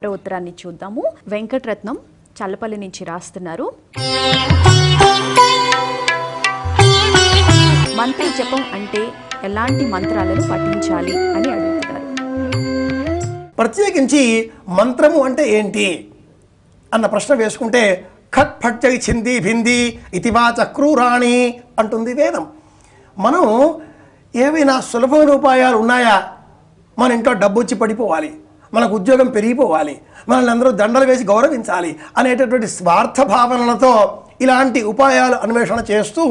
ఉత్తరాన్ని చూద్దాము. వెంకటరత్నం చల్లపల్లి నుంచి రాస్తున్నారు. మంత్ర జపం అంటే ఎలాంటి మంత్రాలను పఠించాలి అని అడుగుతున్నారు. ప్రత్యేకించి మంత్రము అంటే ఏంటి అన్న ప్రశ్న వేసుకుంటే ఖట్ ఫట్ జై చింది భింది ఇతివా చక్రూరాణి అంటుంది వేదం. మనం ఏవైనా సులభమైన ఉపాయాలు ఉన్నాయా? మన ఇంట్లో డబ్బు వచ్చి పడిపోవాలి, మనకు ఉద్యోగం పెరిగిపోవాలి, మనల్ని అందరూ దండలు వేసి గౌరవించాలి అనేటటువంటి స్వార్థ భావనలతో ఇలాంటి ఉపాయాలు అన్వేషణ చేస్తూ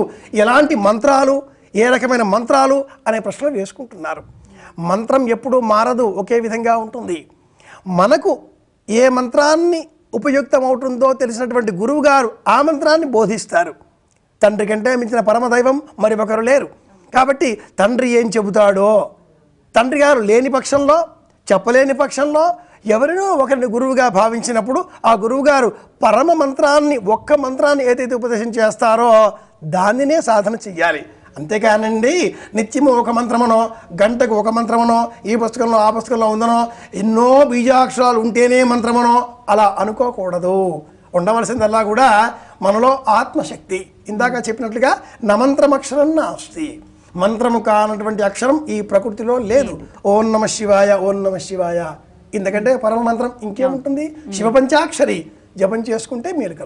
ఎలాంటి మంత్రాలు, ఏ రకమైన మంత్రాలు అనే ప్రశ్నలు వేసుకుంటున్నారు. మంత్రం ఎప్పుడూ మారదు, ఒకే విధంగా ఉంటుంది. మనకు ఏ మంత్రాన్ని ఉపయుక్తమవుతుందో తెలిసినటువంటి గురువు గారు ఆ మంత్రాన్ని బోధిస్తారు. తండ్రి కంటే మించిన పరమదైవం మరి ఒకరు లేరు. కాబట్టి తండ్రి ఏం చెబుతాడో, తండ్రి గారు లేని పక్షంలో, చెప్పలేని పక్షంలో ఎవరినో ఒకరిని గురువుగా భావించినప్పుడు ఆ గురువుగారు పరమ మంత్రాన్ని, ఒక్క మంత్రాన్ని ఏదైతే ఉపదేశం చేస్తారో దానినే సాధన చెయ్యాలి. అంతేకానండి నిత్యము ఒక మంత్రమనో, గంటకు ఒక మంత్రమనో, ఈ పుస్తకంలో ఆ పుస్తకంలో ఉందనో, ఎన్నో బీజాక్షరాలు ఉంటేనే మంత్రమనో అలా అనుకోకూడదు. ఉండవలసిందల్లా కూడా మనలో ఆత్మశక్తి. ఇందాక చెప్పినట్లుగా నమంత్రమక్షరం నాస్తి, మంత్రము కానటువంటి అక్షరం ఈ ప్రకృతిలో లేదు. ఓం నమ శివాయ, ఓం నమ శివాయ, ఇంతకంటే పరమ మంత్రం ఇంకేముంటుంది? శివ పంచాక్షరి జపం చేసుకుంటే మేలు కలుగుతుంది.